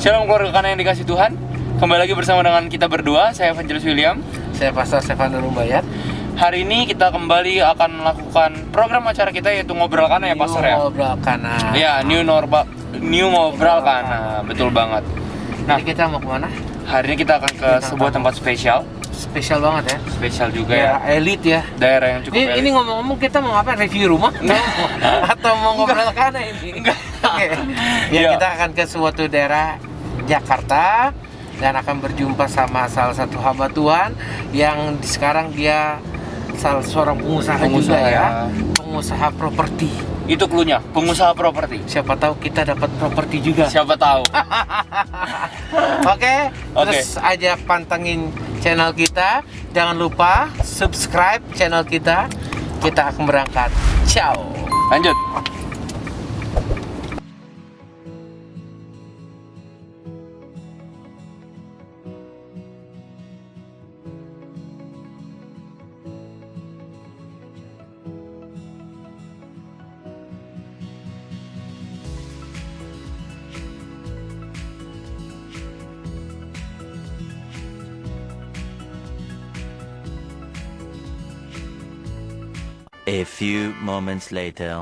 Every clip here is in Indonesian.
Shalom keluarga Kana yang dikasih Tuhan. Kembali lagi bersama dengan kita berdua. Saya Evangelist William. Saya Pastor Stefan Nurumbayat. Hari ini kita kembali akan melakukan program acara kita yaitu Ngobrol Kana ya Pastor ya? Ngobrol Kana. Ya, New Ngobrol Kana. Betul banget. Nah, Jadi kita mau kemana? hari ini kita akan ke sebuah tempat spesial. Spesial banget ya. Spesial juga ya. Elit ya. Daerah yang cukup elit. Ini ngomong-ngomong kita mau apa? Review rumah? Atau mau ngobrol Kana ini? Enggak. Oke. Ya, Iya. kita akan ke suatu daerah Jakarta dan akan berjumpa sama salah satu hamba Tuhan yang sekarang dia salah seorang pengusaha juga ya. Pengusaha properti. Itu cluenya, pengusaha properti. Siapa tahu kita dapat properti juga. Siapa tahu. Oke, terus aja pantengin channel kita. Jangan lupa subscribe channel kita. Kita akan berangkat. Ciao. Lanjut. A few moments later.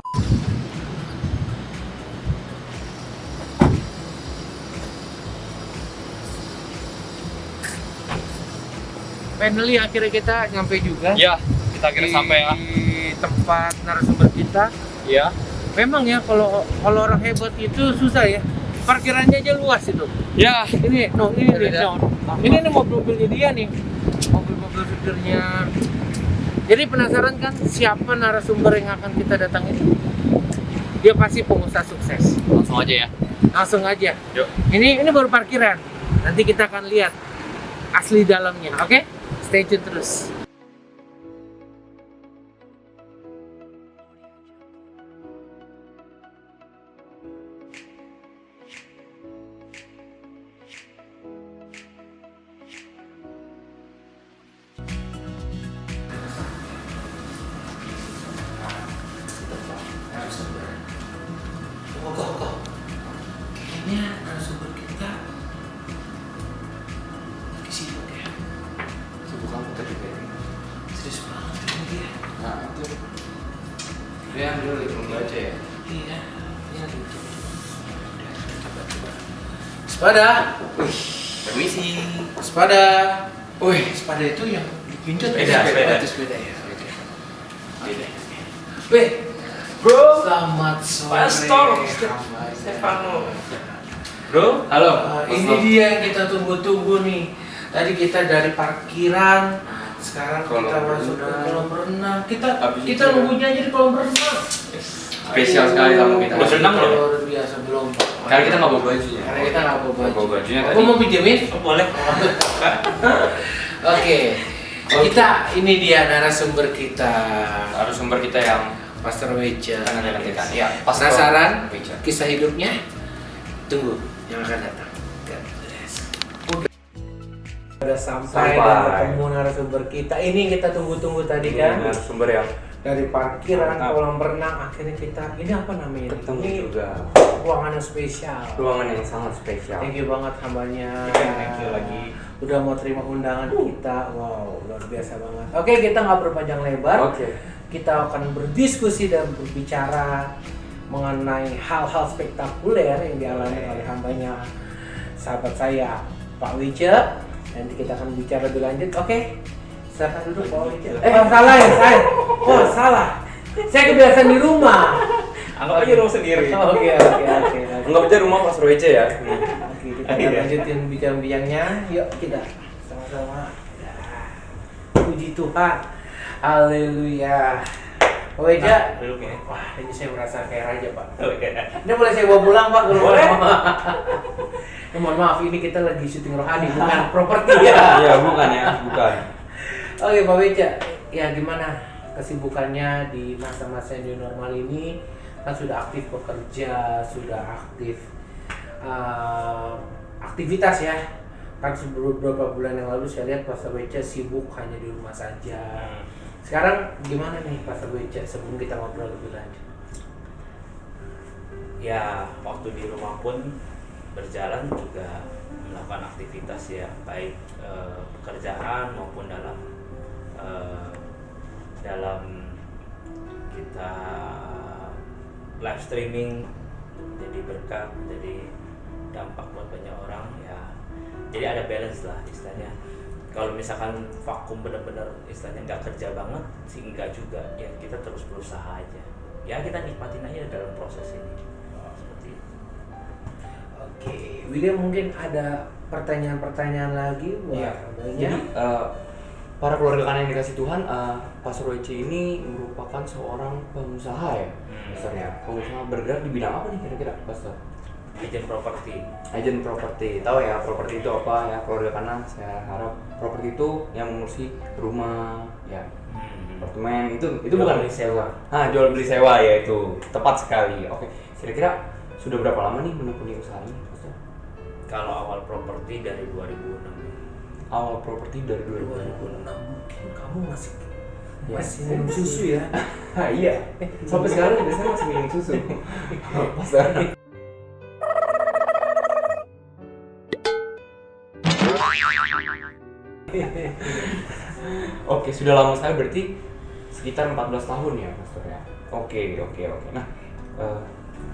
Finally akhirnya kita nyampe juga. Ya, kita akhirnya sampai ya. Di tempat narasumber kita. Ya. Memang ya kalau orang hebat itu susah ya. Parkirannya aja luas itu. Ya. Ini nih mobil-mobilnya dia nih. Mobil-mobil supirnya. Jadi penasaran kan siapa narasumber yang akan kita datangin? Dia pasti pengusaha sukses. Langsung aja ya. Langsung aja. Yuk. Ini baru parkiran. Nanti kita akan lihat asli dalamnya. Oke? Stay tune terus. Kayaknya narasumber kita lagi sibuk ya. Sibuk apa tadi kayaknya? Serius banget ini dia. Nah, itu. Dia ambil di rumah aja ya. Iya, ini lagi coba. Sepada. Permisi. Sepada. Wih, sepada itu yang dipinjat. Sepeda. Itu sepeda ya. Beda. Weh, Bro. selamat sore. Pastor Hamba. Stefano. Bro, halo. Ini dia yang kita tunggu-tunggu nih. Tadi kita dari parkiran, sekarang Kolam kita masuk ke renang. kolam renang. Kita Habis kita itu- nunggunya aja di kolam renang. Spesial sekali tamu kita. Belum Renang loh. Luar biasa belum. Karena kita nggak bawa bajunya. Karena kita nggak bawa baju. Bawa bajunya Aku tadi. mau pinjemin? Boleh. Oke. Kita ini dia narasumber kita. Harus sumber kita yang Pastor Wecha. akan ada nantikan. Ya, Pastor Penasaran Wecha. kisah hidupnya? Tunggu yang akan datang. God bless. Udah sampai dan ketemu narasumber kita. Ini yang kita tunggu-tunggu tadi kan. Sumber yang Dari parkiran kolam renang akhirnya kita ini apa namanya? Ini juga. ruangan yang spesial. Ruangan yang sangat spesial. Thank you banget hambanya. Thank you lagi. Udah mau terima undangan kita. Wow, luar biasa banget. Oke, kita nggak berpanjang lebar. Oke. Kita akan berdiskusi dan berbicara mengenai hal-hal spektakuler yang dialami oleh hambanya sahabat saya Pak Wice. Nanti kita akan bicara lebih lanjut. Oke, silakan duduk Pak Wice. Salah ya saya. Oh salah. Saya kebiasaan di rumah. Anggap aja rumah sendiri. Oke. Anggap aja rumah Pastor Wecha ya. Oke, kita akan lanjutin bincang-bincangnya. Yuk kita sama-sama. Puji Tuhan. Haleluya. Pak Weja, wah ini saya merasa kayak raja Pak. Ini boleh saya bawa pulang Pak ke rumah? Boleh. Ya, mohon maaf ini kita lagi syuting rohani bukan properti ya. Iya, bukan ya, bukan. Oke Pak Weja, ya gimana kesibukannya di masa-masa new normal ini? Kan sudah aktif bekerja, sudah aktif aktivitas ya. Kan beberapa bulan yang lalu saya lihat Pastor Wecha sibuk hanya di rumah saja. Sekarang gimana nih Pastor Wecha sebelum kita ngobrol lebih lanjut? Ya waktu di rumah pun berjalan juga melakukan aktivitas ya, baik pekerjaan maupun dalam kita live streaming, jadi berkah, jadi dampak buat banyak orang ya. Jadi ada balance lah istilahnya. Kalau misalkan vakum benar-benar istilahnya nggak kerja banget sih, enggak juga ya, kita terus berusaha aja ya, kita nikmatin aja dalam proses ini seperti itu. Oke, William mungkin ada pertanyaan-pertanyaan lagi buat Iya. Abahnya? Jadi para keluarga kanan yang dikasih Tuhan, Pastor WC ini merupakan seorang pengusaha ya, Pastor ya. Pengusaha bergerak di bidang apa nih kira-kira, Pastor? Agent properti. Agent properti. Tahu ya properti itu apa ya, keluarga kanan? Saya harap properti itu yang mengurusi rumah ya, apartemen itu Jual bukan beli sewa. Jual beli sewa ya, itu tepat sekali. Oke, kira-kira sudah berapa lama nih menekuni usaha ini, Pastor? Kalau awal properti dari 2006. Awal properti dari 2006 mungkin kamu masih Ya, minum susu ya? Iya, sampai sekarang juga saya masih minum susu. Pastor. Oke, sudah lama sekali, berarti sekitar 14 tahun ya, Pastor ya. Oke. Nah,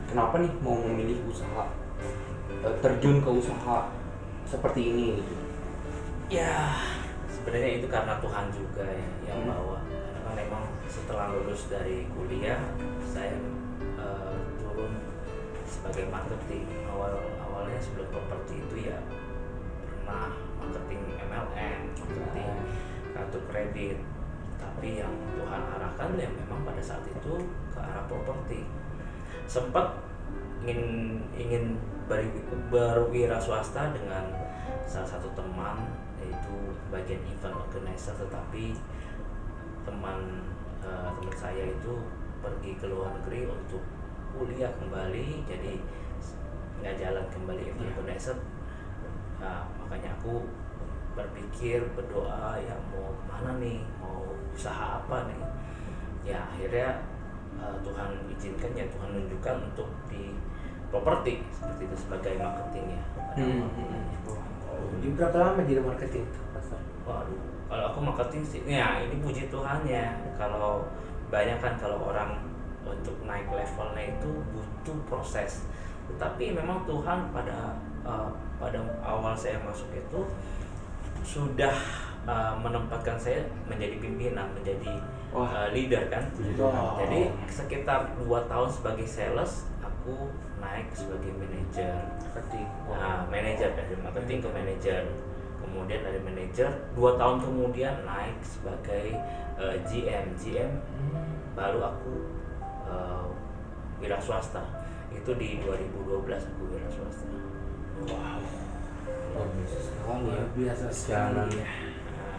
kenapa nih mau memilih usaha, terjun ke usaha seperti ini gitu? Ya, sebenarnya itu karena Tuhan juga ya yang bawa. Karena kan memang setelah lulus dari kuliah, saya turun sebagai marketing. Awalnya sebelum properti itu ya pernah marketing MLM, marketing kartu kredit. Tapi yang Tuhan arahkan ya memang pada saat itu ke arah properti. Sempat ingin berwira swasta dengan salah satu teman, yaitu bagian event organizer, tetapi teman saya itu pergi ke luar negeri untuk kuliah kembali, jadi nggak jalan kembali event organizer. Nah, makanya aku berpikir, berdoa ya mau mana nih, mau usaha apa nih ya. Akhirnya Tuhan izinkan ya, Tuhan menunjukkan untuk di properti seperti itu sebagai marketing ya. Jadi berapa lama jadi marketing tuh, Pastor? Waduh, kalau aku marketing sih, ya ini puji Tuhan ya. Kalau banyak kan kalau orang untuk naik levelnya itu butuh proses. Tetapi memang Tuhan pada awal saya masuk itu sudah menempatkan saya menjadi pimpinan, menjadi leader kan. Wow. Jadi sekitar 2 tahun sebagai sales, aku naik sebagai manajer. Nah, manajer dari marketing ke manajer. Kemudian dari manajer 2 tahun kemudian naik sebagai GM. Baru aku wira swasta. Itu di 2012 aku wira swasta. Wow, Luar biasa sekali ya. luar biasa Jalan sekali ya.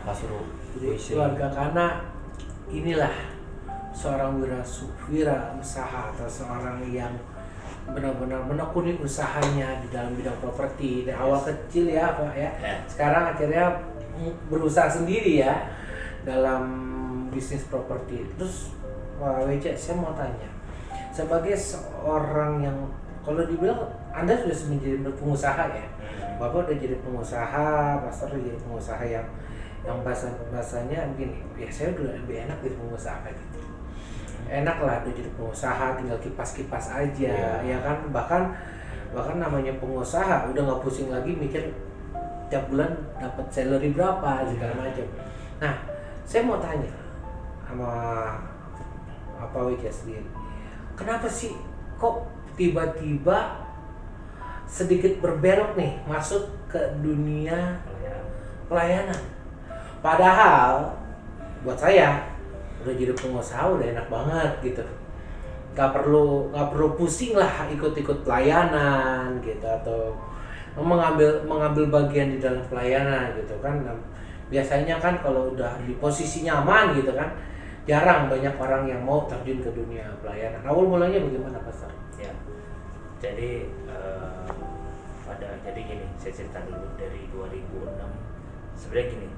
Pastor Jadi WC. keluarga Kana inilah seorang wira usaha atau seorang yang benar-benar menekuni usahanya di dalam bidang properti dari awal kecil ya Pak ya. Sekarang akhirnya berusaha sendiri ya dalam bisnis properti. Terus Pak WC, saya mau tanya, sebagai seorang yang kalau dibilang Anda sudah menjadi pengusaha ya, Bapak udah jadi pengusaha, Pastor udah jadi pengusaha yang bahasanya begini, ya saya udah lebih enak jadi pengusaha gitu. Enak lah udah jadi pengusaha, tinggal kipas-kipas aja, ya kan. Bahkan namanya pengusaha udah nggak pusing lagi mikir tiap bulan dapat salary berapa segala macam. Nah, saya mau tanya sama apa WK sendiri, kenapa sih kok tiba-tiba sedikit berbelok nih masuk ke dunia pelayanan? Padahal buat saya udah jadi pengusaha udah enak banget gitu, nggak perlu pusing lah ikut-ikut pelayanan gitu atau mengambil bagian di dalam pelayanan gitu kan. Biasanya kan kalau udah di posisi nyaman gitu kan, jarang banyak orang yang mau terjun ke dunia pelayanan. Awal mulanya bagaimana, Pastor? Ya, jadi jadi gini, saya cerita dulu dari 2006. Sebenarnya gini,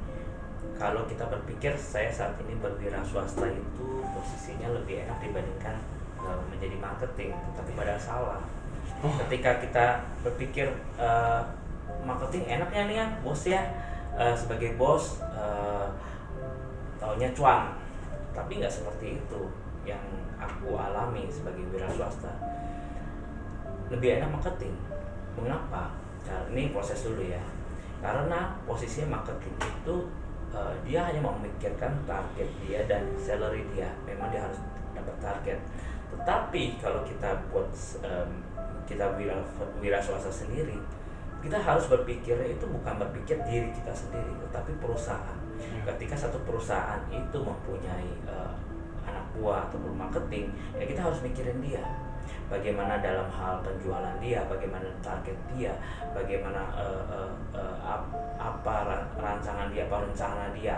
kalau kita berpikir saya saat ini berwira swasta itu posisinya lebih enak dibandingkan menjadi marketing, tapi padahal salah. Ketika kita berpikir marketing enaknya nih ya bos ya, sebagai bos taunya cuan, tapi nggak seperti itu yang aku alami sebagai wira swasta. Lebih enak marketing. Mengapa? Nah, ini proses dulu ya. Karena posisinya marketing itu dia hanya memikirkan target dia dan salary dia. Memang dia harus dapat target. Tetapi kalau kita buat kita wira swasta sendiri, kita harus berpikirnya itu bukan berpikir diri kita sendiri, tetapi perusahaan. Ketika satu perusahaan itu mempunyai anak buah ataupun marketing, ya kita harus mikirin dia. Bagaimana dalam hal penjualan dia, bagaimana target dia, bagaimana apa rancangan dia, apa rencana dia,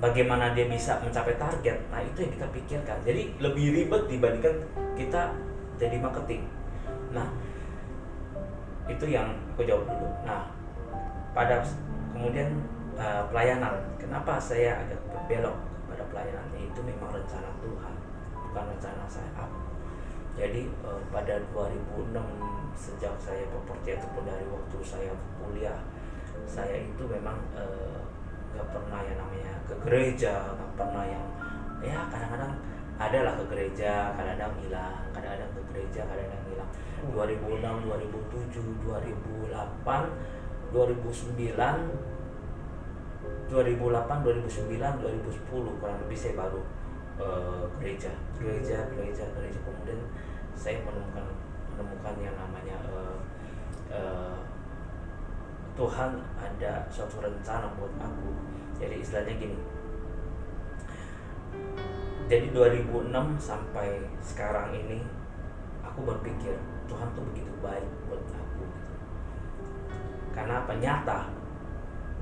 bagaimana dia bisa mencapai target. Nah itu yang kita pikirkan. Jadi lebih ribet dibandingkan kita jadi marketing. Nah itu yang aku jawab dulu. Nah pada kemudian pelayanan, kenapa saya agak berbelok pada pelayanan? Itu memang rencana Tuhan, bukan rencana saya. Jadi pada 2006 sejak saya properti ataupun dari waktu saya kuliah, saya itu memang nggak pernah yang namanya ke gereja, nggak pernah yang ya kadang-kadang adalah ke gereja, kadang-kadang hilang, kadang-kadang ke gereja, kadang-kadang hilang. 2006, 2007, 2008, 2009, 2008, 2009, 2010 kurang lebih saya baru gereja. Kemudian saya menemukan yang namanya Tuhan ada suatu rencana buat aku. Jadi istilahnya gini. Jadi 2006 sampai sekarang ini aku berpikir Tuhan tuh begitu baik buat aku gitu. Karena nyata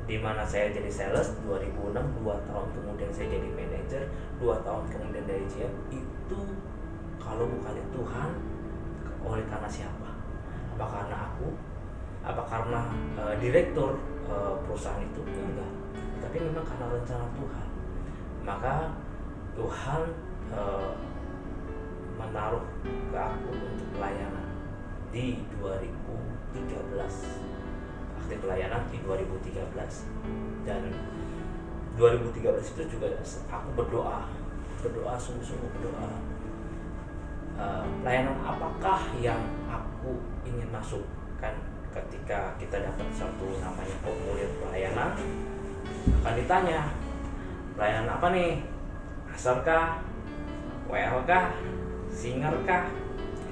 di mana saya jadi sales 2006, 2 tahun kemudian saya jadi manajer, 2 tahun kemudian dari GM, itu kalau bukan Tuhan, oleh karena siapa? Apa karena aku? Apa karena direktur perusahaan itu? Enggak, tapi memang karena rencana Tuhan. Maka Tuhan menaruh ke aku untuk pelayanan di 2013. Aktif pelayanan di 2013. Dan 2013 itu juga aku berdoa sungguh-sungguh berdoa. Pelayanan apakah yang aku ingin masuk? Kan ketika kita dapat satu namanya formulir pelayanan, akan ditanya pelayanan apa nih? Asar kah? WL kah? Singer kah?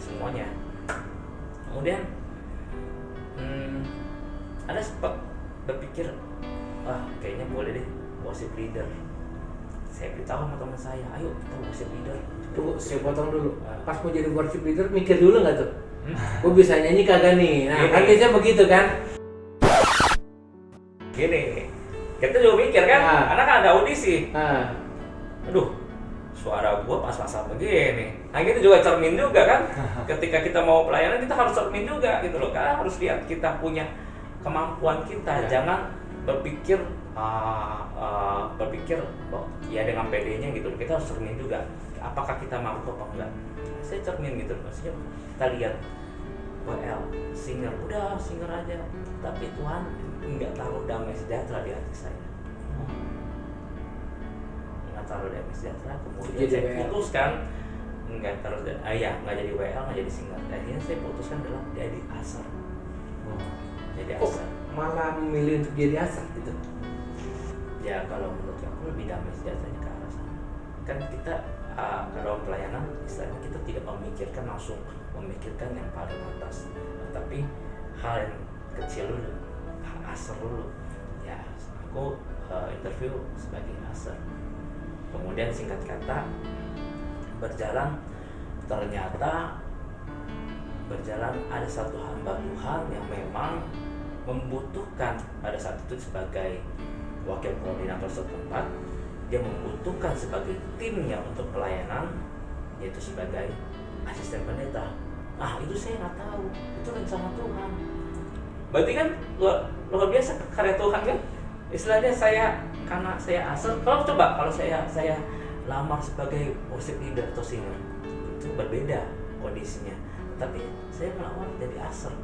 Semuanya. Kemudian ada sempat berpikir, kayaknya boleh deh worship leader. Saya beritahu sama teman saya, ayo kita worship leader. Tunggu, saya potong dulu. Pas mau jadi worship leader, mikir dulu nggak tuh? Gue bisa nyanyi kagak nih? Nah, kan biasanya begitu kan? Gini, kita juga mikir kan, karena kan ada audisi. Aduh, suara gua pas-pasan begini. Nah gitu juga cermin juga kan. Ketika kita mau pelayanan kita harus cermin juga gitu loh. Karena harus lihat kita punya kemampuan kita. Jangan berpikir ya dengan PD-nya gitu. Kita harus cermin juga. Apakah kita mampu apa enggak? Saya cermin gitu. Maksudnya kita lihat WL, singer, udah singer aja. Tapi Tuhan enggak taruh damai sejahtera di hati saya. Taruh damai sejahtera, kemudian saya putuskan nggak jadi WL, nggak jadi singer. Akhirnya saya putuskan adalah jadi asar. Jadi asar. Malah memilih untuk jadi asar gitu. Ya kalau menurut aku lebih damai sejahteranya ke arah sana. Kan kita kalau pelayanan istilahnya kita tidak langsung memikirkan yang paling atas, tapi hal yang kecil dulu, asar dulu. Ya aku interview sebagai asar. Kemudian singkat kata berjalan ada satu hamba Tuhan yang memang membutuhkan pada saat itu sebagai wakil koordinator setempat, dia membutuhkan sebagai timnya untuk pelayanan, yaitu sebagai asisten pendeta. Itu saya nggak tahu, itu rencana Tuhan. Berarti kan luar biasa karya Tuhan kan. Istilahnya karena saya asal, kalau saya lamar sebagai worship leader atau singer itu berbeda. kondisinya. Tapi saya melawan jadi aser.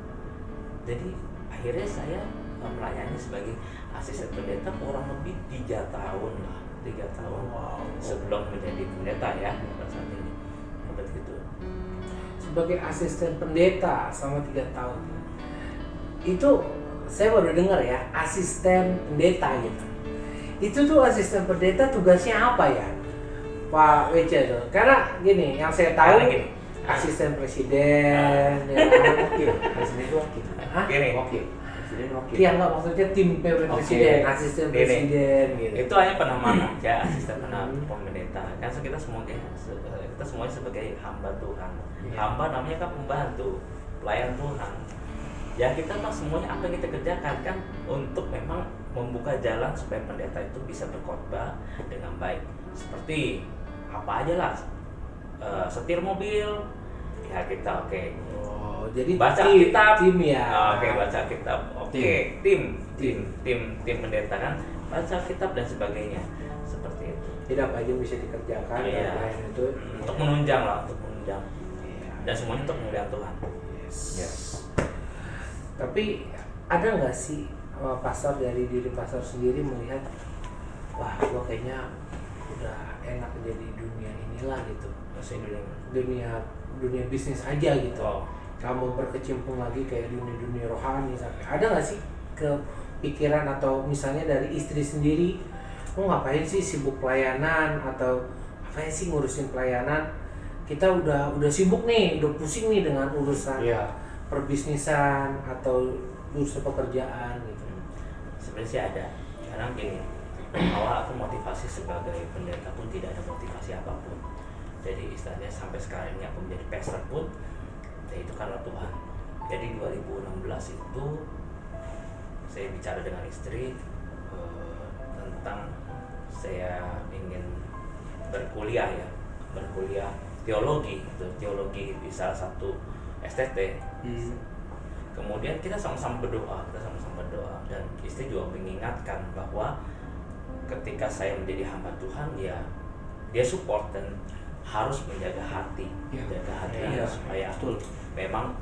Jadi akhirnya saya melayani sebagai asisten pendeta kurang lebih 3 tahun lah, 3 tahun sebelum menjadi pendeta ya pada saat ini. Begitu. Sebagai asisten pendeta selama 3 tahun. Itu saya baru dengar ya, asisten pendeta gitu. Itu tuh asisten pendeta tugasnya apa ya, Pak WC tuh? Karena gini, yang saya tahu Karena gini. asisten presiden, ya kan? Wakil, presiden itu wakil. Hah? Gini. Wakil, presiden wakil. Iya nggak, maksudnya tim presiden, asisten Gini. presiden gitu. Itu hanya penamaan aja, asisten pendeta. Kan kita semuanya sebagai hamba Tuhan. Iya. Hamba namanya kan pembantu, pelayan Tuhan. Ya kita mah semuanya apa yang kita kerjakan kan untuk memang membuka jalan supaya pendeta itu bisa berkhotbah dengan baik. Seperti apa aja lah, setir mobil, ya kita oke. Oh, jadi Baca tim, kitab, tim ya. Oke, baca kitab, oke. Tim pendeta kan, baca kitab dan sebagainya, seperti itu. Jadi apa aja bisa dikerjakan Iya. dan lain itu. Untuk menunjang lah, untuk menunjang. Iya. Dan semuanya untuk kemuliaan Tuhan. Yes. Tapi ada nggak sih pastor dari diri pastor sendiri melihat, wah gua kayaknya udah enak jadi dunia inilah gitu, Masih dulu. dunia bisnis aja gitu. Oh. Kamu berkecimpung lagi kayak dunia rohani sampai ada nggak sih kepikiran atau misalnya dari istri sendiri, mau ngapain sih sibuk pelayanan atau ngapain sih ngurusin pelayanan? Kita udah sibuk nih, udah pusing nih dengan urusan Iya. perbisnisan atau urusan pekerjaan gitu. Sebenarnya sih ada. Karena gini, awal aku motivasi sebagai pendeta pun tidak ada motivasi apapun. Jadi istilahnya sampai sekarang ini aku menjadi pastor pun, ya itu karena Tuhan. Jadi 2016 itu saya bicara dengan istri tentang saya ingin berkuliah teologi di salah satu STT. Kemudian kita sama-sama berdoa dan istri juga mengingatkan bahwa ketika saya menjadi hamba Tuhan ya dia support dan harus menjaga hati, supaya memang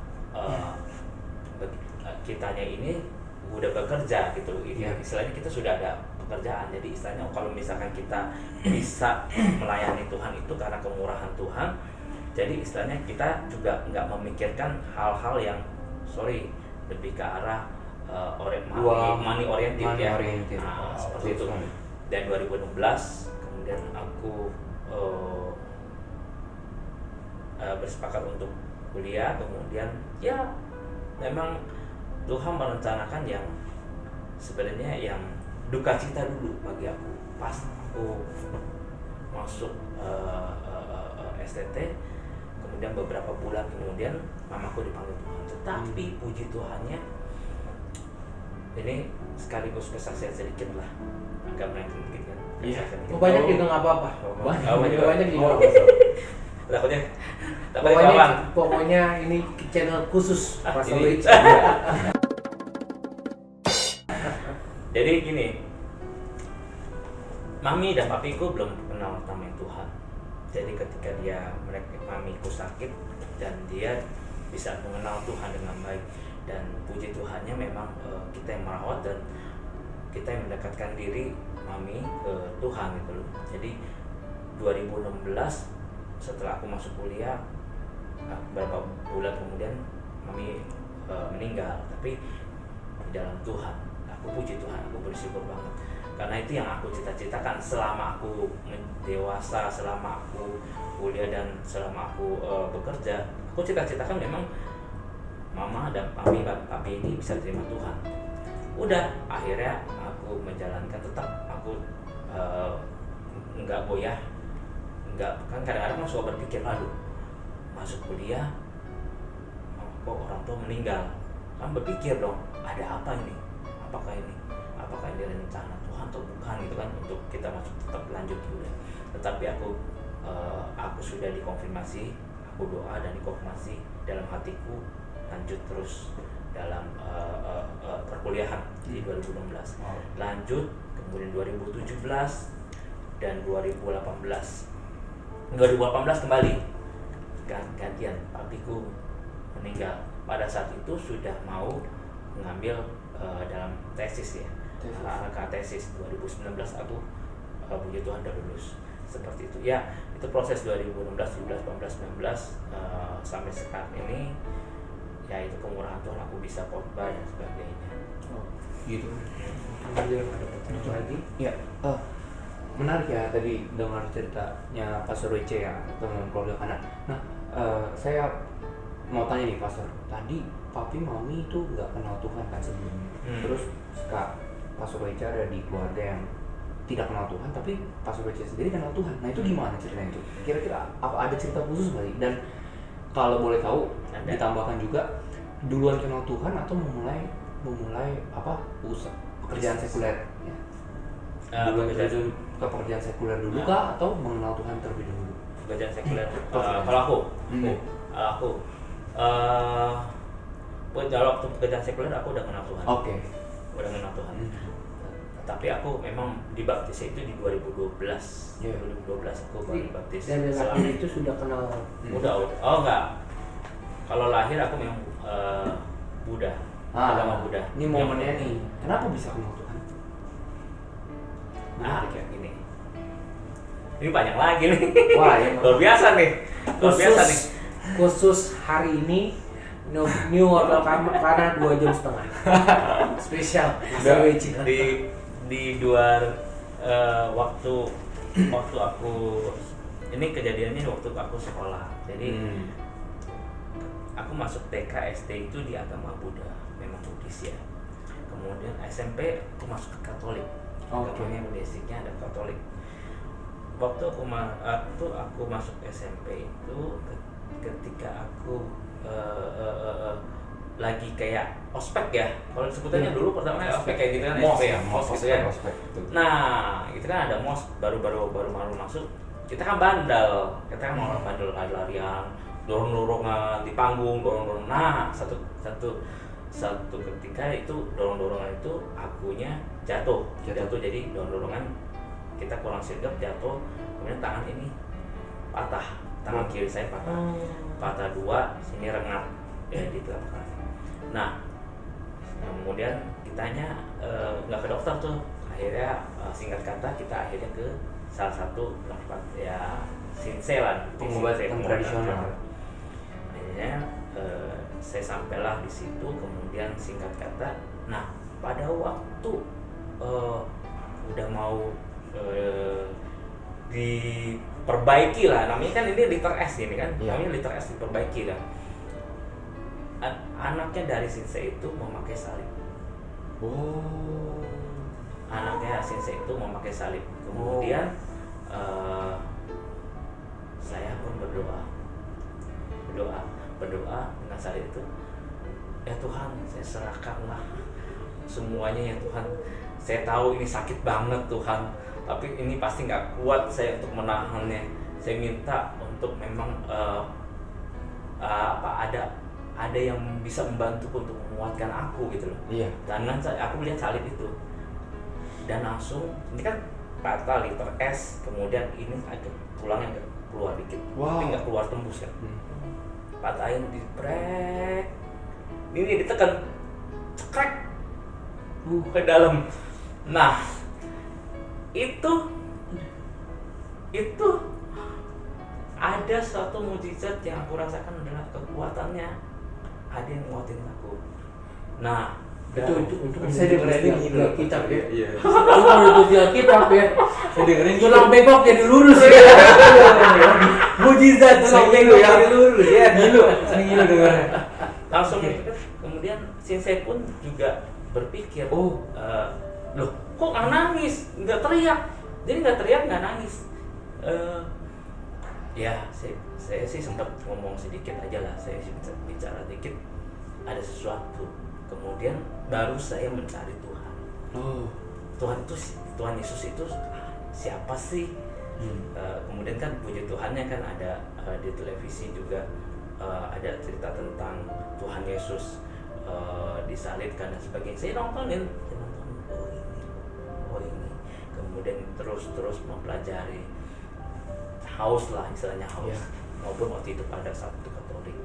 kitanya ini udah bekerja gitu. Istilahnya kita sudah ada pekerjaan. Jadi istilahnya kalau misalkan kita bisa melayani Tuhan itu karena kemurahan Tuhan. Jadi istilahnya kita juga nggak memikirkan hal-hal yang lebih ke arah money oriented ya. Nah, seperti itu. Dan 2016 kemudian aku bersepakat untuk kuliah. Kemudian ya memang Tuhan merencanakan yang sebenarnya yang duka cita dulu bagi aku pas aku masuk STT. Kemudian beberapa bulan kemudian mamaku dipanggil Tuhan. Tetapi puji Tuhannya, ini sekaligus kesaksian sedikit lah, agak melenceng sedikit kan. Banyak juga nggak apa-apa. Banyak juga. Takutnya Pokoknya ini channel khusus Pastor ini. Rich. Jadi gini, mami dan papiku belum kenal namanya Tuhan. Jadi ketika mamiku sakit dan dia bisa mengenal Tuhan dengan baik, dan puji Tuhannya memang kita yang merawat dan kita yang mendekatkan diri mami ke Tuhan gitu loh. Jadi 2016 setelah aku masuk kuliah, beberapa bulan kemudian mami meninggal, tapi di dalam Tuhan aku puji Tuhan, aku bersyukur banget karena itu yang aku cita-citakan selama aku dewasa, selama aku kuliah dan selama aku bekerja. Aku cita-citakan memang mama dan papi ini bisa terima Tuhan. Udah akhirnya aku menjalankan, tetap aku nggak goyah, nggak, kan kadang-kadang suka berpikir lalu masuk kuliah kok orang tua meninggal, kan berpikir dong ada apa ini, apakah ini rencana Tuhan atau bukan gitu kan, untuk kita masuk tetap lanjut dulu. Tetapi aku sudah dikonfirmasi, aku doa dan dikonfirmasi dalam hatiku lanjut terus dalam perkuliahan di 2016. Lanjut kemudian 2017 dan 2018 kembali gantian papiku meninggal. Pada saat itu sudah mau mengambil dalam tesis ya, tesis 2019 aku puji Tuhan udah lulus seperti itu ya. Itu proses 2016, 17, 18, 19 sampai sekarang ini ya, itu kemurahan Tuhan aku bisa khotbah dan sebagainya. Gitu. Kemudian ada pertanyaan lagi? Ya, menarik ya tadi dengar ceritanya Pastor Wece ya tentang keluarga kanan. Nah, saya mau tanya nih Pastor, tadi papi mami itu nggak kenal Tuhan kan sebelumnya. Terus Pastor Wece ada di keluarga yang tidak kenal Tuhan, tapi Pastor Wece sendiri kenal Tuhan. Nah itu gimana ceritanya itu? Kira-kira apa ada cerita khusus nggak? Dan kalau boleh tahu, ditambahkan juga duluan kenal Tuhan atau memulai apa pekerjaan sekuler? Ya. Duluan terjun ke pekerjaan sekuler dulu kah atau mengenal Tuhan terlebih dahulu? Pekerjaan sekuler. Kalau aku waktu pekerjaan sekuler aku udah kenal Tuhan. Oke. Udah kenal Tuhan. Tapi aku memang dibaptis itu di 2012. 2012 aku baru dibaptis. Dan lahir itu sudah kenal. Udah. Oh enggak. Kalau lahir aku memang Buddha. Agama Buddha. Ini momennya nih. Kenapa bisa kenal Tuhan? Kayak gini. Ini banyak lagi nih. Wah, ya. Luar biasa nih. Khusus hari ini New Hotel Kana 2 jam setengah. Spesial. Di luar waktu aku ini kejadiannya waktu aku sekolah. Jadi aku masuk TK SD itu di agama Buddha, memang Buddhis ya. Kemudian SMP aku masuk ke Katolik. Agamanya basicnya ada Katolik. Waktu aku masuk SMP itu ketika aku lagi kayak ospek ya, kalau sebutannya dulu pertama ospek kayak gitu kan, mos ya, mos gitu kan. Nah, itu kan ada mos baru masuk, kita kan bandel, mau bandel lari-larian, dorong-dorongan di panggung, dorong-dorongan. Nah, satu ketika itu dorong-dorongan itu akunya jatuh, jadi dorong-dorongan kita kurang sigap jatuh, kemudian tangan ini patah, tangan kiri saya patah 2, sini rengat ya di telapak kaki. Nah, kemudian kitanya nggak ke dokter tuh, akhirnya singkat kata kita akhirnya ke salah satu tempat ya sinselan, pengobatan tradisional. Akhirnya saya sampailah di situ, kemudian singkat kata, nah pada waktu udah mau diperbaiki lah, namanya kan ini liter S ini kan, namanya liter S diperbaiki lah. Anaknya dari Sinse itu memakai salib. Anaknya Sinse itu memakai salib. Kemudian saya pun berdoa dengan salib itu. Ya Tuhan, saya serahkanlah semuanya ya Tuhan. Saya tahu ini sakit banget Tuhan, tapi ini pasti nggak kuat saya untuk menahannya. Saya minta untuk memang ada yang bisa membantu untuk menguatkan aku gitu loh. Iya. Dan aku melihat salib itu dan langsung ini kan patah liter S, kemudian ini ada tulangnya nggak keluar dikit, tapi nggak keluar tembus kan. Patahin diprek, ini ditekan, cekrek, ke dalam. Nah, itu ada suatu mujizat yang aku rasakan adalah kekuatannya ada yang nguatin aku. Nah, itu saya dengerin ini kitab ya. Iya. Itu kitab ya. Saya dengerin tulang bengkok jadi lurus ya. Mujizat tulang bengkok jadi lurus ya. Gila dengerin. Langsung kemudian Sensei pun juga berpikir, loh kok nggak nangis, nggak teriak. Jadi nggak teriak, nggak nangis. Ya saya sih sempat ngomong sedikit aja lah, saya bicara dikit, ada sesuatu. Kemudian baru saya mencari Tuhan. Tuhan Yesus itu siapa sih? Kemudian kan puji Tuhannya kan ada di televisi juga ada cerita tentang Tuhan Yesus disalibkan dan sebagainya. Saya nonton, oh ini. Kemudian terus mempelajari, haus lah istilahnya haus. maupun waktu itu pada Sabtu Katolik.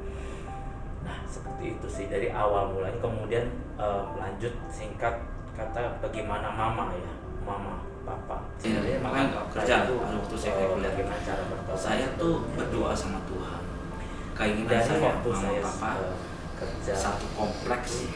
Nah seperti itu sih dari awal mulanya. Kemudian lanjut singkat kata bagaimana mama ya, mama papa sebenarnya makanya nggak kerja itu waktu saya kayak kuliah. bagaimana cara berdoa. Saya tuh berdoa sama Tuhan. Keinginan dari saya waktu mama saya papa kerja satu kompleks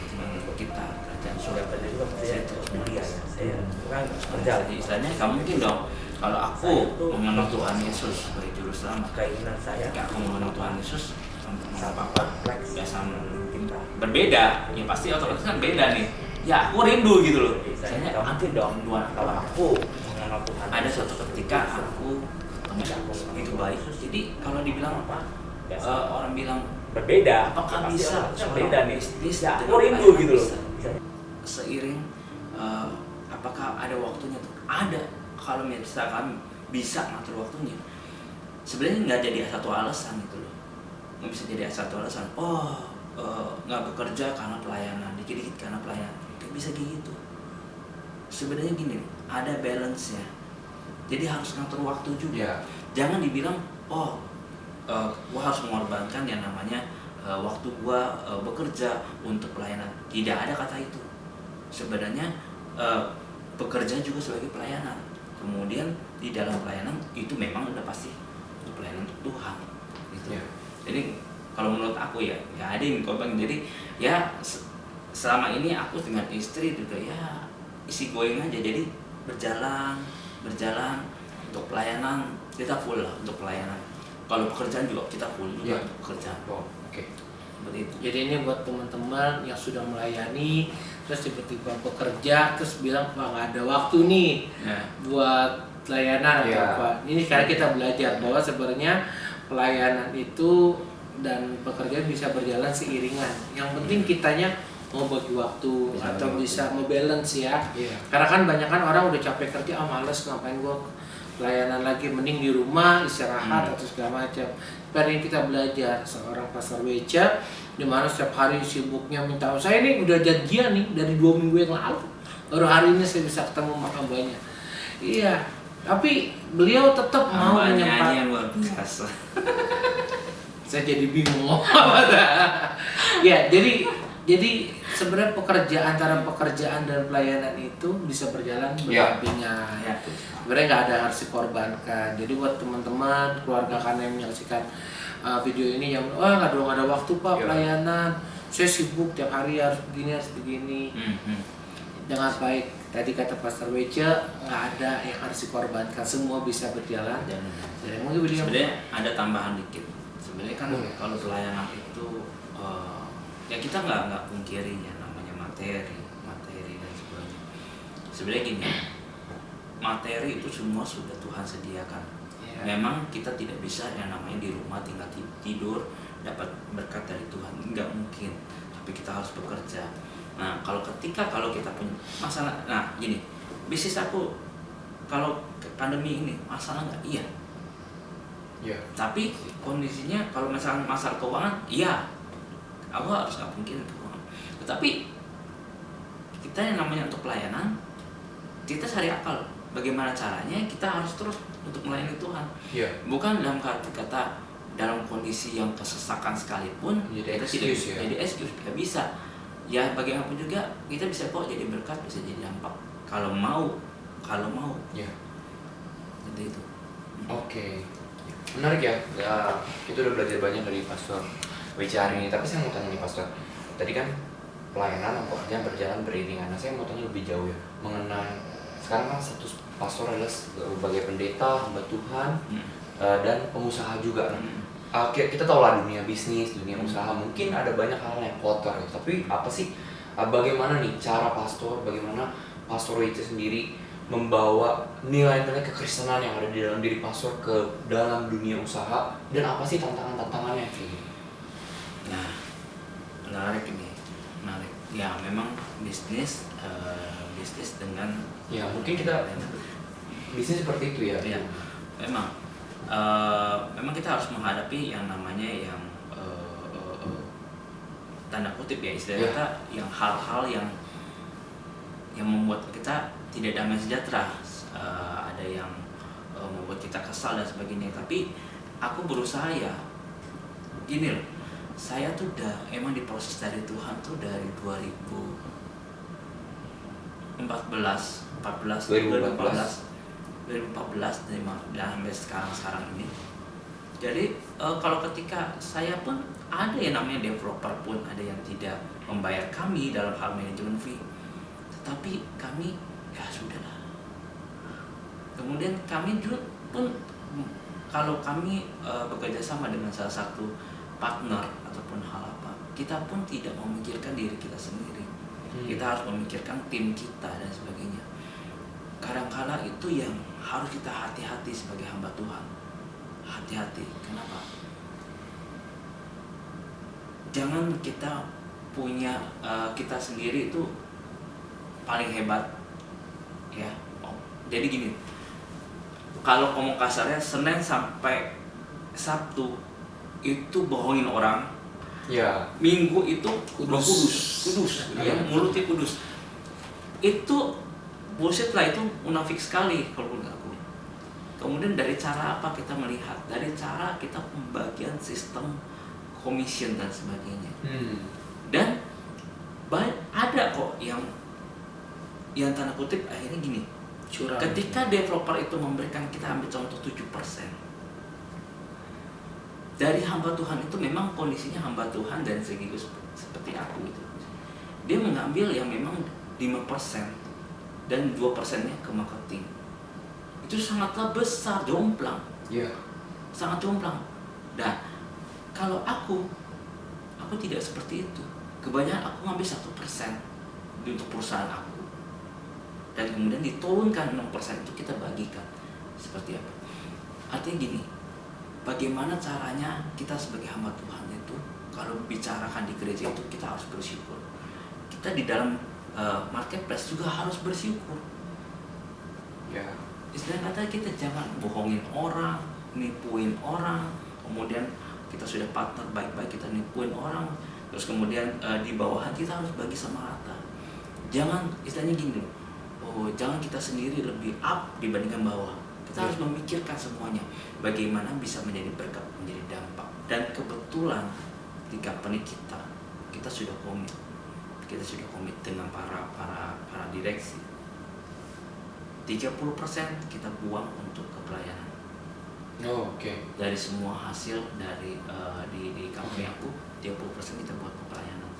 kita kerjaan sudah kerja juga saya kuliah ya, saya kan kerja. Jadi istilahnya nggak mungkin dong kalau aku mengenal Tuhan Yesus sebagai juru selamat. Keinginan saya Ketika aku mengenal Tuhan Yesus sama sama papa kompleks nggak sama kita. berbeda, ya pasti otomatis kan beda nih. Ya aku rindu gitu loh. Saya Misalnya mungkin dong Tuhan kalau aku mengenal Tuhan. ada suatu ketika aku ketemu begitu baik. Jadi kalau dibilang apa? orang bilang Berbeda. apakah Pasti bisa orang seorang beda nih? bisnis Ya, dengan aku rindu pelayanan gitu loh. bisa? Seiring apakah ada waktunya tuh? Ada. Kalau misalkan bisa ngatur waktunya, sebenarnya nggak jadi satu alasan gitu loh. Nggak bisa jadi satu alasan. Nggak bekerja karena pelayanan, dikit-dikit karena pelayanan. Nggak bisa kayak gitu. Sebenarnya gini, ada balance ya. Jadi harus ngatur waktu juga. Iya. Jangan dibilang gua harus mengorbankan yang namanya waktu gua bekerja untuk pelayanan. Tidak ada kata itu. Sebenarnya bekerja juga sebagai pelayanan. Kemudian di dalam pelayanan itu memang udah pasti untuk pelayanan untuk Tuhan. Gitu. Iya. Jadi kalau menurut aku ya ada yang korban. Jadi ya selama ini aku dengan istri juga ya isi going aja. Jadi berjalan untuk pelayanan kita full lah untuk pelayanan. Kalau pekerjaan juga kita full juga Iya. untuk pekerjaan. Oh, oke. Seperti itu. Jadi ini buat teman-teman yang sudah melayani terus tiba-tiba bekerja terus bilang Pak nggak ada waktu nih Ya. buat pelayanan atau Iya. apa. Ini sekarang kita belajar bahwa sebenarnya pelayanan itu dan pekerjaan bisa berjalan seiringan. Yang penting kitanya mau bagi waktu Bisa atau bagi bisa nge-balance ya. Iya. Karena kan banyak kan orang udah capek kerja, males ngapain gua pelayanan lagi, mending di rumah istirahat atau segala macam. Hari ini kita belajar seorang Pastor Wecha di mana setiap hari sibuknya minta. Saya ini udah janjian nih dari 2 minggu yang lalu. Baru hari ini saya bisa ketemu sama hambanya. Iya, tapi beliau tetap mau Hambanya menyempatkan. yang luar biasa. Saya jadi bingung mau apa. Ya, jadi sebenarnya antara pekerjaan dan pelayanan itu bisa berjalan Ya. berdampingan. Ya. Sebenarnya nggak ada harus dikorbankan. Jadi buat teman-teman keluarga kan yang menyaksikan video ini yang nggak ada waktu Pak Ya. pelayanan. Saya sibuk tiap hari harus begini. Dengan baik tadi kata Pastor Wecha nggak ada yang harus dikorbankan. Semua bisa berjalan. Dan mungkin beliau Sebenarnya ada tambahan dikit. Sebenarnya kan Boleh. kalau pelayanan itu ya kita nggak pungkiri ya namanya materi dan sebagainya. Sebenarnya gini, materi itu semua sudah Tuhan sediakan. Ya. Memang kita tidak bisa yang namanya di rumah tinggal tidur dapat berkat dari Tuhan, nggak mungkin. Tapi kita harus bekerja. Nah kalau kita punya masalah, nah gini, bisnis aku kalau pandemi ini masalah nggak? Iya. Iya. Tapi kondisinya kalau misalnya masalah keuangan, iya, aku harus nggak mungkin keuangan. Tetapi kita yang namanya untuk pelayanan, kita cari akal. Bagaimana caranya kita harus terus untuk melayani Tuhan. Iya. Bukan dalam kata dalam kondisi yang kesesakan sekalipun Jadi kita excuse tidak ya. jadi excuse, nggak bisa. Ya bagaimanapun juga kita bisa kok jadi berkat, bisa jadi dampak. Kalau mau. Iya. Seperti itu. Oke. Menarik ya. Ya, kita udah belajar banyak dari Pastor Wecha hari ini. Tapi saya mau tanya nih Pastor. Tadi kan pelayanan dan pekerjaan berjalan beriringan. Nah, saya mau tanya lebih jauh ya mengenai sekarang kan status pastor adalah sebagai pendeta, hamba Tuhan, dan pengusaha juga. Kita tahu lah dunia bisnis, dunia usaha mungkin ada banyak hal yang kotor gitu. Tapi apa sih bagaimana nih cara bagaimana Pastor Wecha sendiri membawa nilai-nilai kekristenan yang ada di dalam diri pastor ke dalam dunia usaha, dan apa sih tantangannya kayak gitu? Nah, menarik. Ya memang bisnis dengan Ya mungkin kita bisnis seperti itu ya. ya memang kita harus menghadapi yang namanya yang tanda kutip ya istilah Ya. kita, yang hal-hal yang membuat kita tidak damai sejahtera. Ada yang membuat kita kesal dan sebagainya. Tapi aku berusaha ya gini loh, saya tuh udah emang diproses dari Tuhan tuh dari 2014 dan sampai sekarang ini. Jadi kalau ketika saya pun ada yang namanya developer pun ada yang tidak membayar kami dalam hal manajemen fee, tetapi kami ya sudahlah. Kemudian kami juga pun kalau kami bekerja sama dengan salah satu partner ataupun hal apa, kita pun tidak memikirkan diri kita sendiri. Kita harus memikirkan tim kita dan sebagainya. Kadang-kala itu yang harus kita hati-hati sebagai hamba Tuhan. Hati-hati. Kenapa? Jangan kita punya kita sendiri itu paling hebat, ya. Jadi gini, kalau ngomong kasarnya Senin sampai Sabtu itu bohongin orang. Ya. Minggu itu kudus, ya, mulutnya kudus. Itu bullshit lah, itu munafik sekali kalau menurut aku. Kemudian dari cara apa kita melihat? Dari cara kita pembagian sistem commission dan sebagainya. Dan ada kok yang tanda kutip akhirnya gini. Curang. Ketika developer itu memberikan, kita ambil contoh 7%. Dari hamba Tuhan itu memang kondisinya hamba Tuhan dan sekaligus seperti aku gitu. Dia mengambil yang memang 5% dan 2%-nya ke marketing. Itu sangatlah besar, jomplang. Iya. Sangat jomplang. Dan kalau aku tidak seperti itu. Kebanyakan aku ngambil 1% untuk perusahaan aku. Dan kemudian diturunkan 6% itu kita bagikan. Seperti apa? Artinya gini, bagaimana caranya kita sebagai hamba Tuhan itu kalau bicarakan di gereja itu kita harus bersyukur. Kita di dalam marketplace juga harus bersyukur. Ya. Istilah kata kita jangan bohongin orang, nipuin orang, kemudian kita sudah partner baik-baik kita nipuin orang, terus kemudian di bawahan kita harus bagi sama rata. Jangan istilahnya gini loh, jangan kita sendiri lebih up dibandingkan bawah. Kita harus memikirkan semuanya, bagaimana bisa menjadi berkat, menjadi dampak. Dan kebetulan di company kita sudah komit dengan para direksi. 30% kita buang untuk pelayanan. Oh, oke. Dari semua hasil dari di company aku, 30% kita buat ke pelayanan.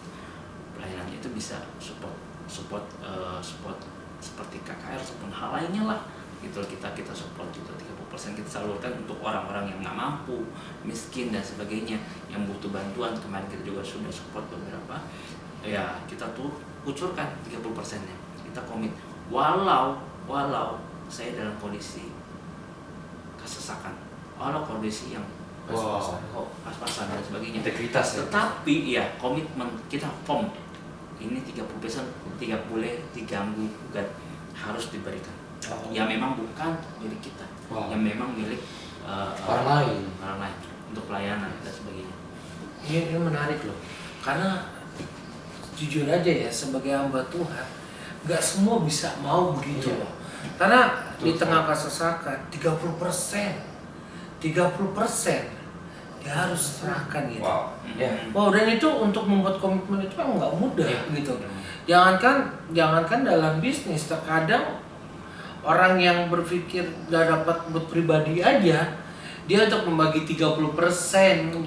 Pelayanannya itu bisa support seperti KKR ataupun hal lainnya lah. Gitu kita support gitu, 30% kita salurkan untuk orang-orang yang nggak mampu, miskin dan sebagainya, yang butuh bantuan. Kemarin kita juga sudah support beberapa. Ya kita tuh kucurkan 30%-nya. Kita komit. Walau saya dalam kondisi kesesakan, walau kondisi yang pas-pasan dan sebagainya. Integritas ya. Tetapi ya komitmen kita firm. Ini 30% tidak boleh diganggu dan harus diberikan. Yang memang bukan milik kita, yang memang milik orang lain untuk pelayanan dan sebagainya. Ini menarik loh, karena jujur aja ya sebagai hamba Tuhan, nggak semua bisa mau begitu loh. Karena di tengah kesesakan 30% dia harus serahkan gitu. Wow, dan itu untuk membuat komitmen itu kan nggak mudah gitu. Jangankan dalam bisnis, terkadang orang yang berpikir gak dapat buat pribadi aja, dia untuk membagi 30%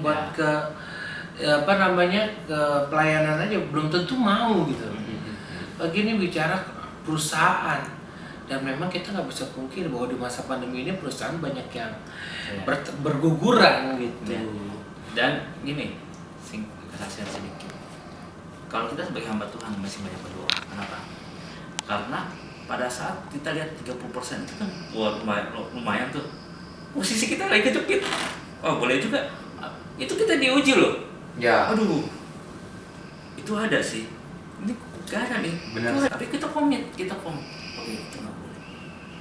buat ke ke pelayanan aja belum tentu mau gitu. Begini bicara perusahaan, dan memang kita nggak bisa pungkir bahwa di masa pandemi ini perusahaan banyak yang berguguran gitu. Dan gini, kasihan sedikit. Kalau kita sebagai hamba Tuhan masih banyak berdoa. Kenapa? Karena pada saat kita lihat 30% itu kan lumayan tuh. Posisi kita lagi kejepit. Boleh juga. Itu kita diuji loh. Ya. Aduh. Itu ada sih. Ini gak ada nih. Benar. Tapi kita komit. Oke, itu nggak boleh.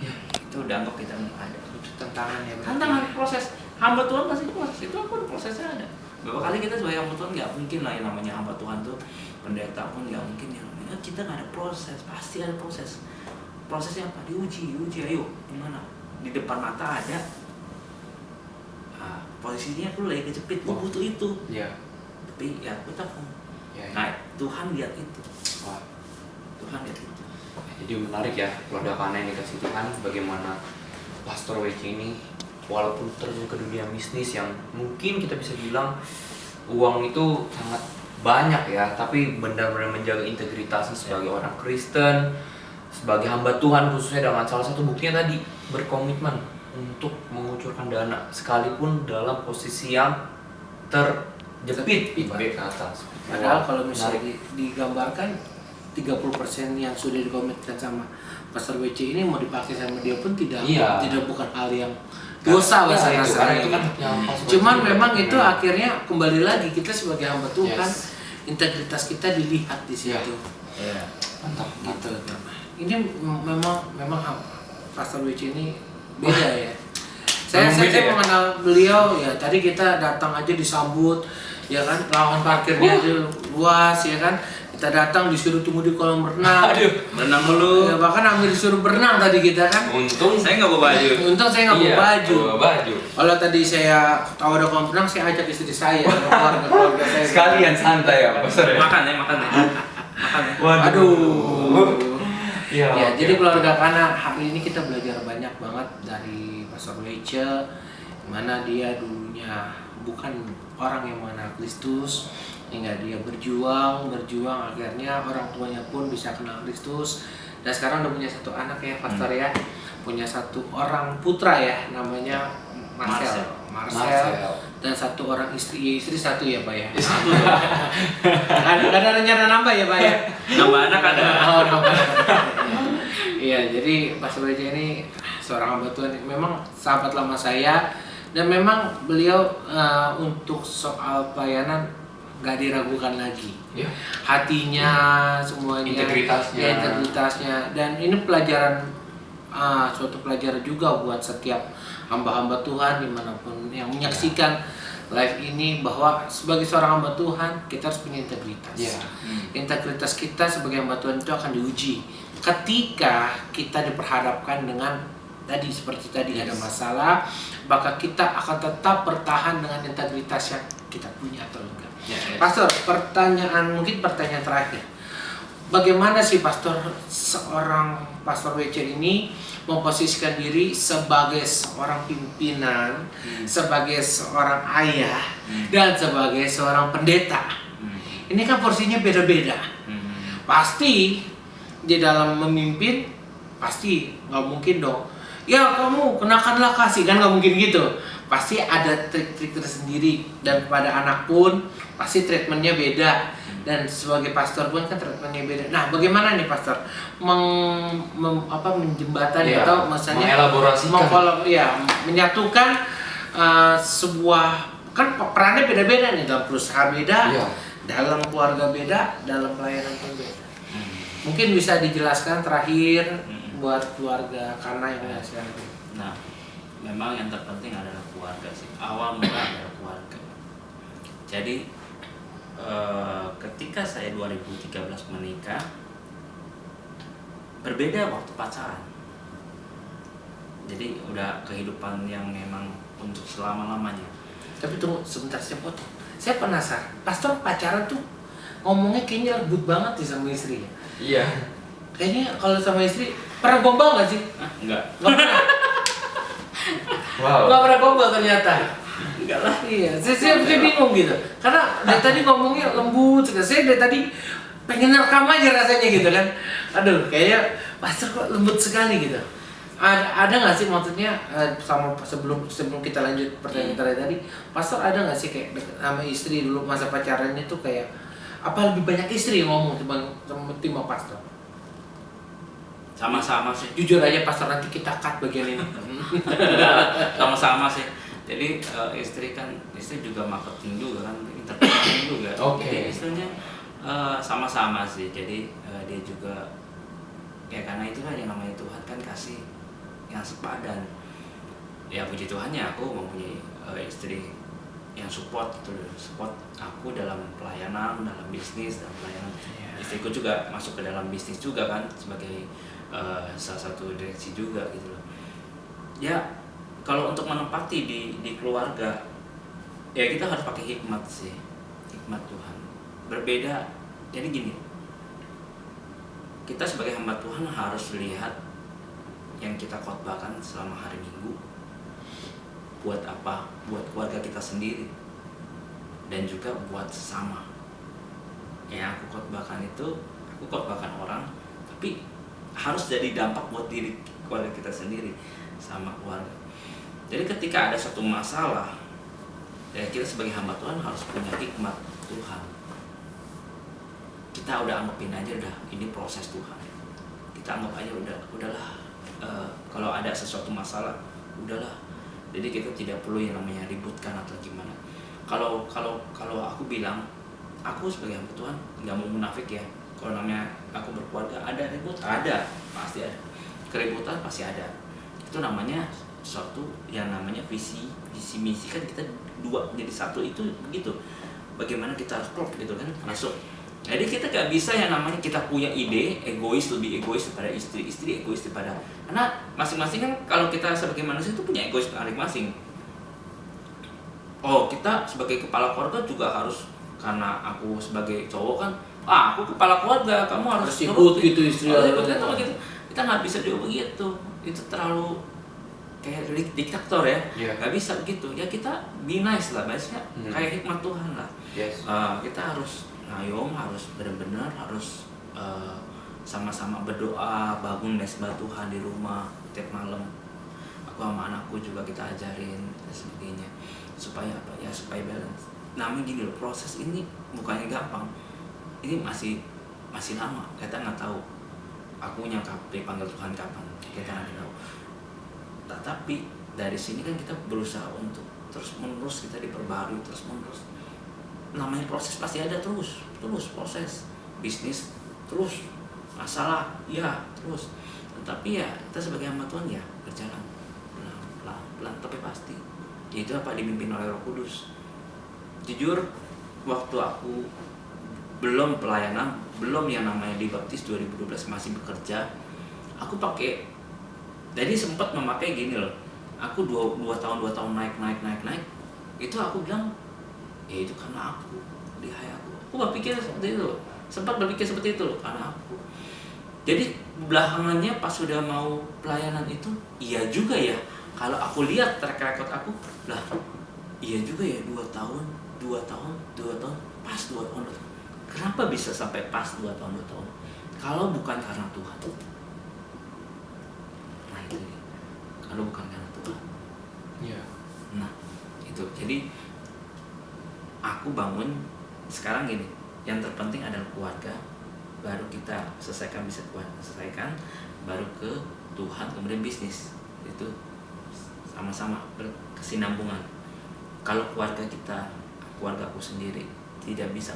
Ya. Itu udah anggap kita nggak ada. Itu tantangan ya. Tantangan proses. Hamba Tuhan pasti proses. Itu pun prosesnya ada. Beberapa kali kita sebagai hamba Tuhan nggak mungkin lah yang namanya hamba Tuhan tuh, pendeta pun nggak mungkin yang kita nggak ada proses. Pasti ada proses. Prosesnya apa? Diuji. Ayo, gimana? Di depan mata ada posisinya aku lagi kejepit, gue butuh itu. Iya. Tapi ya aku telepon. Ya, Nah, Tuhan lihat itu. Wah. Tuhan lihat itu. Jadi menarik ya keluarga Kana yang dikasih Tuhan, bagaimana Pastor WC ini walaupun terjun ke dunia bisnis yang mungkin kita bisa bilang uang itu sangat banyak ya, tapi benar-benar menjaga integritasnya sebagai orang Kristen, sebagai hamba Tuhan, khususnya dengan salah satu buktinya tadi berkomitmen untuk mengucurkan dana sekalipun dalam posisi yang terjepit ibarat kata. Padahal kalau misalnya Menarik. digambarkan 30% yang sudah dikomitkan sama Pastor WC ini mau dipakai sama dia pun tidak Iya. bukan hal yang dosa Ya, bahasa itu, karena kasarnya itu kan gitu. yang Pastor Cuman WC memang juga. itu akhirnya kembali lagi kita sebagai hamba Tuhan, Yes. integritas kita dilihat di situ. Iya. mantap, Gitu. mantap. Ini memang Pastor WC ini beda ya. Saya Memang beda ya? mengenal beliau ya, tadi kita datang aja disambut ya kan, lahan parkirnya aja luas ya kan. Kita datang disuruh tunggu di kolam renang. Berenang dulu. Ya, bahkan hampir disuruh berenang tadi kita kan. Untung Saya nggak bawa baju. Untung saya nggak bawa iya, baju. bawa baju. Kalau tadi saya tahu ada kolam renang, saya ajak istri saya, keluarga saya. Sekalian santai ya, Pastor ya. Makan ya. Makan ya. Aduh. Iya. Ya, oke. jadi keluarga Kana hari ini kita belajar banyak banget dari Pastor Wece, mana dia dulunya bukan orang yang mengenal Kristus, hingga dia berjuang akhirnya orang tuanya pun bisa kenal Kristus, dan sekarang udah punya satu anak ya Pastor ya, punya satu orang putra ya namanya Marcel. Dan satu orang istri satu ya Pak ya. Satu. Nggak ada rencana nambah ya Pak ya. Nambah anak ada. Oh, nambah. Iya, jadi Pastor Wece ini seorang hamba Tuhan, memang sahabat lama saya, dan memang beliau untuk soal pelayanan nggak diragukan lagi. Ya. Hatinya, semuanya, Integritasnya. ya, integritasnya, dan ini pelajaran, suatu pelajaran juga buat setiap hamba-hamba Tuhan dimanapun yang menyaksikan live ini, bahwa sebagai seorang hamba Tuhan kita harus punya integritas. Ya. Integritas kita sebagai hamba Tuhan itu akan diuji ketika kita diperhadapkan dengan tadi seperti tadi ada masalah, maka kita akan tetap bertahan dengan integritas yang kita punya atau enggak. Pastor, mungkin pertanyaan terakhir. Bagaimana sih Pastor, seorang Pastor WC ini memposisikan diri sebagai seorang pimpinan, sebagai seorang ayah, dan sebagai seorang pendeta? Ini kan porsinya beda-beda. Pasti di dalam memimpin, pasti nggak mungkin dong. Ya kamu kenakanlah kasih, kan nggak mungkin gitu. Pasti ada trik-trik tersendiri, dan pada anak pun pasti treatmentnya beda, dan sebagai pastor pun kan treatmentnya beda. Nah, bagaimana nih Pastor menjembatani Iya, atau misalnya mengelaborasikan. menyatukan sebuah, kan perannya beda-beda nih, dalam perusahaan beda, Iya. dalam keluarga beda, dalam pelayanan pun beda. Mungkin bisa dijelaskan terakhir buat keluarga Kana yang menyaksikan. Nah, memang yang terpenting adalah keluarga sih. Awal mula adalah keluarga. Jadi ketika saya 2013 menikah, berbeda waktu pacaran. Jadi udah kehidupan yang memang untuk selama-lamanya. Tapi tunggu sebentar, saya potong. Saya penasaran, Pastor pacaran tuh ngomongnya kayaknya lembut banget sih sama istrinya. Iya. Kayaknya kalau sama istri pernah gombal nggak sih? Enggak. Nggak pernah. Wow. Nggak pernah gombal ternyata. Enggak lah. Iya, saya bingung gitu. Karena dari tadi ngomongnya lembut, saya dari tadi pengen rekam aja rasanya gitu kan. Aduh, kayaknya Pastor kok lembut sekali gitu. Ada nggak sih maksudnya sama sebelum kita lanjut pertanyaan terakhir tadi, Pastor ada nggak sih kayak sama istri dulu masa pacarannya tuh kayak apa lebih banyak istri yang ngomong timbang Pastor? Sama-sama sih. Jujur aja Pastor, nanti kita cut bagian ini. Sama-sama sih. Jadi istri juga marketing juga kan, interpreting juga. Oke. Jadi istrinya sama-sama sih. Jadi dia juga ya, karena itu kan yang namanya Tuhan kan kasih yang sepadan. Ya puji Tuhannya aku mempunyai istri yang support aku dalam pelayanan, dalam bisnis, dalam pelayanan. Istriku juga masuk ke dalam bisnis juga kan, sebagai salah satu direksi juga gitu loh. Ya kalau untuk menempati di keluarga, ya kita harus pakai hikmat sih, hikmat Tuhan. Berbeda, jadi gini, kita sebagai hamba Tuhan harus lihat yang kita khotbahkan selama hari Minggu buat apa? Buat keluarga kita sendiri dan juga buat sesama. Yang aku khotbahkan itu, aku khotbahkan orang, tapi harus jadi dampak buat diri keluarga kita sendiri sama keluarga. Jadi ketika ada satu masalah, ya kita sebagai hamba Tuhan harus punya hikmat Tuhan. Kita udah anggapin aja udah ini proses Tuhan. Kita anggap aja udahlah. Kalau ada sesuatu masalah, udahlah. Jadi kita tidak perlu yang namanya ributkan atau gimana. Kalau aku bilang, aku sebagai hamba Tuhan nggak mau munafik ya. Kalau namanya aku berkeluarga, ada ribut, ada, pasti ada. Keributan pasti ada. Itu namanya suatu yang namanya visi misi kan kita dua jadi satu itu begitu. Bagaimana kita harus klop gitu kan masuk. Jadi kita gak bisa yang namanya kita punya ide lebih egois daripada istri egois daripada, karena masing-masing kan kalau kita sebagai manusia itu punya egois masing-masing. Oh, kita sebagai kepala keluarga juga harus, karena aku sebagai cowok kan, aku kepala keluarga, kamu harus ikut gitu istri. Gitu. Kita nggak bisa juga begitu, itu terlalu kayak diktator ya. Nggak bisa begitu ya, kita be nice lah bahasanya, kayak hikmat Tuhan lah. Kita harus ngayom, harus benar-benar harus sama-sama berdoa, bangun mesbah Tuhan di rumah tiap malam. Aku sama anakku juga kita ajarin dan sebagainya, supaya apa ya, supaya balance. Namanya gini loh, proses ini bukannya gampang, ini masih lama, kita nggak tahu akunya dipanggil Tuhan kapan, kita nggak tahu. Tetapi dari sini kan kita berusaha untuk terus menerus, kita diperbarui terus menerus. Namanya proses pasti ada terus proses bisnis, terus masalah ya terus. Tetapi ya kita sebagai hamba Tuhan ya berjalan pelan tapi pasti. Itu apa, dipimpin oleh Roh Kudus. Jujur waktu aku belum pelayanan, belum yang namanya dibaptis 2012 masih bekerja, aku pakai, jadi sempat memakai gini loh, aku 2 tahun naik, itu aku bilang ya itu karena aku, aku berpikir seperti itu, sempat berpikir seperti itu loh, karena aku. Jadi belakangannya pas sudah mau pelayanan itu, iya juga ya, kalau aku lihat track record aku, lah iya juga ya, 2 tahun, pas 2 tahun. Kenapa bisa sampai pas 2 tahun? Kalau bukan karena Tuhan. Nah itu dia. Kalau bukan karena Tuhan. Iya. Nah itu. Jadi aku bangun sekarang gini. Yang terpenting adalah keluarga. Baru kita bisa selesaikan. Baru ke Tuhan, kemudian bisnis. Itu sama-sama berkesinambungan. Kalau keluarga aku sendiri tidak bisa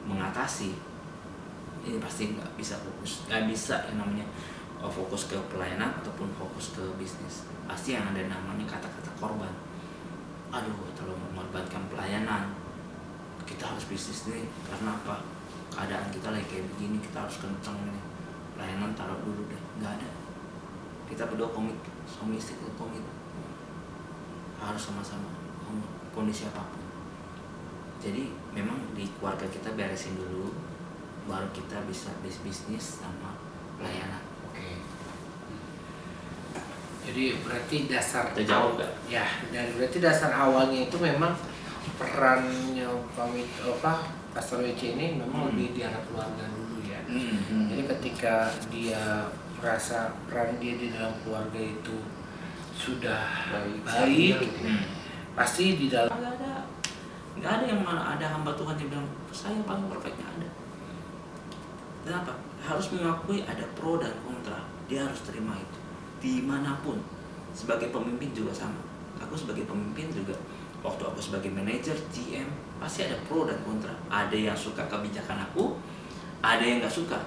mengatasi, ini pasti nggak bisa yang namanya fokus ke pelayanan ataupun fokus ke bisnis. Pasti yang ada namanya kata-kata korban. Terlalu mengorbankan pelayanan, kita harus bisnis nih, karena apa, keadaan kita lagi kayak begini, kita harus kenceng nih, pelayanan taruh dulu deh. Nggak ada, kita berdua komit, suami istri kita komit, harus sama-sama kondisi apapun. Jadi memang di keluarga kita beresin dulu, baru kita bisa bisnis sama pelayanan. Oke. Jadi berarti dasar Terjauh nggak? Ya, dan berarti dasar awalnya itu memang perannya Pastor WC ini memang lebih di arah keluarga dulu ya. Jadi ketika dia merasa peran dia di dalam keluarga itu sudah baik, pasti di dalam Nggak ada yang mana ada hamba Tuhan yang bilang saya paling perfectnya ada. Dan apa? Harus mengakui ada pro dan kontra. Dia harus terima itu dimanapun. Sebagai pemimpin juga sama. Aku sebagai pemimpin juga, waktu aku sebagai manajer, GM, pasti ada pro dan kontra. Ada yang suka kebijakan aku, ada yang nggak suka.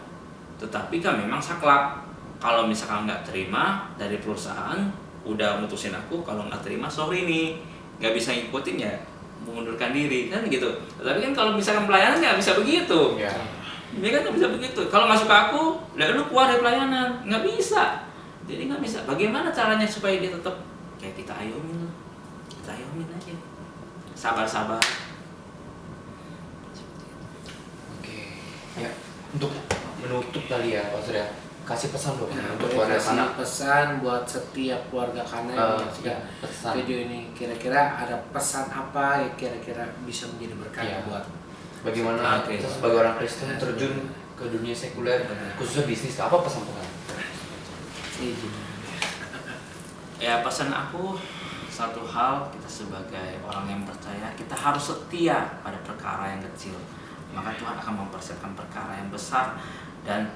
Tetapi kan memang saklek. Kalau misalkan nggak terima dari perusahaan, udah mutusin aku, kalau nggak terima sorry nih, nggak bisa ngikutin ya, mengundurkan diri kan gitu. Tapi kan kalau misalkan pelayanan nggak bisa begitu. Dia kan nggak bisa begitu. Kalau nggak suka aku, lalu keluar dari pelayanan, nggak bisa. Jadi nggak bisa. Bagaimana caranya supaya dia tetap kayak kita ayomin aja. sabar-sabar. Oke. Ya, untuk menutup kali ya, Pastor ya. Kasih pesan dong untuk Boleh keluarga kasih anak. pesan buat setiap keluarga Kana yang menyaksikan Ya, pesan. video ini. Kira-kira ada pesan apa yang kira-kira bisa menjadi berkat Iya. buat Bagaimana Oke. kita sebagai orang Kristen terjun ke dunia sekuler, khususnya bisnis, apa pesan Tuhan? Ya, pesan aku satu hal, kita sebagai orang yang percaya kita harus setia pada perkara yang kecil, maka Tuhan akan mempersiapkan perkara yang besar. Dan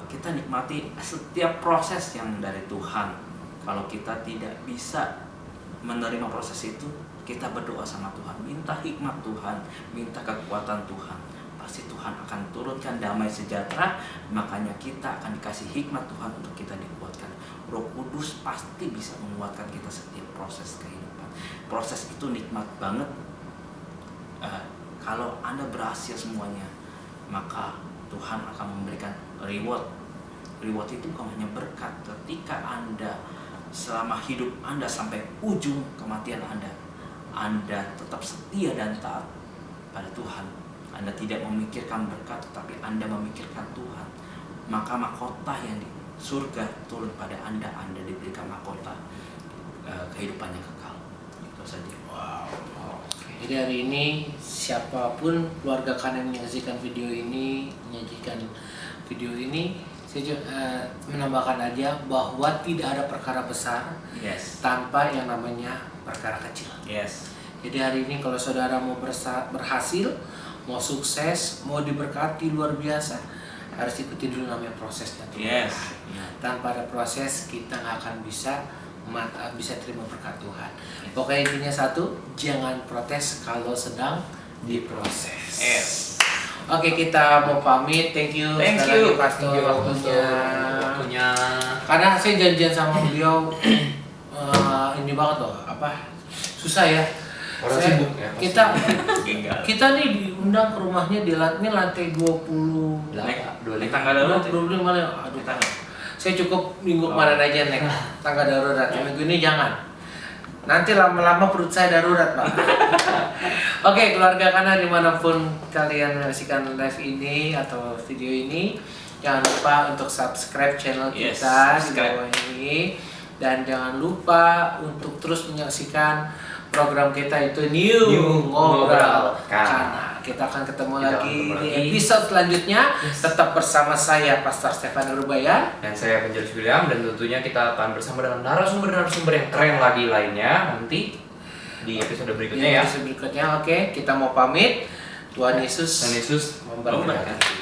kita nikmati setiap proses yang dari Tuhan. Kalau kita tidak bisa menerima proses itu, kita berdoa sama Tuhan, minta hikmat Tuhan, minta kekuatan Tuhan, pasti Tuhan akan turunkan damai sejahtera. Makanya kita akan dikasih hikmat Tuhan untuk kita dikuatkan. Roh Kudus pasti bisa menguatkan kita setiap proses kehidupan. Proses itu nikmat banget. Kalau Anda berhasil semuanya, maka Tuhan akan memberikan reward. Reward itu bukan hanya berkat. Ketika Anda selama hidup Anda sampai ujung kematian Anda tetap setia dan taat pada Tuhan. Anda tidak memikirkan berkat, tetapi Anda memikirkan Tuhan. Maka mahkota yang di surga turun pada Anda diberikan mahkota kehidupan yang kekal. Itu saja. Jadi hari ini siapapun keluarga Kana yang menyaksikan video ini, saya menambahkan aja bahwa tidak ada perkara besar Yes. tanpa yang namanya perkara kecil. Yes. Jadi hari ini kalau saudara mau berhasil, mau sukses, mau diberkati luar biasa, harus ikuti dulu namanya prosesnya. Yes. Tanpa ada proses kita nggak akan bisa terima berkat Tuhan. Pokoknya intinya satu, jangan protes kalau sedang diproses. Yes. Oke, kita mau pamit. Thank you sekali lagi, Pastor, Waktunya. Karena saya janjian sama beliau ini banget loh, susah ya. Orang Saya- sibuk ya. pasti. Kita nih diundang ke rumahnya di lantai 20. Naik tangga darurat. 25 ya. Aduh, saya cukup minggu kemarin aja naik tangga darurat. Minggu ini jangan. Nanti lama-lama perut saya darurat, Pak. Oke, keluarga Kana dimanapun kalian menyaksikan live ini atau video ini, jangan lupa untuk subscribe channel Yes, kita di subscribe. bawah ini, dan jangan lupa untuk terus menyaksikan program kita itu New Ngobrol Kana. Kita akan ketemu lagi di episode selanjutnya. Tetap bersama saya, Pastor Stefan Urbayan. Dan saya Evangelist William, dan tentunya kita akan bersama dengan narasumber-narasumber yang keren lagi lainnya nanti di episode berikutnya ya. Episode berikutnya, oke. Kita mau pamit. Tuhan Yesus Dan Yesus memberkati.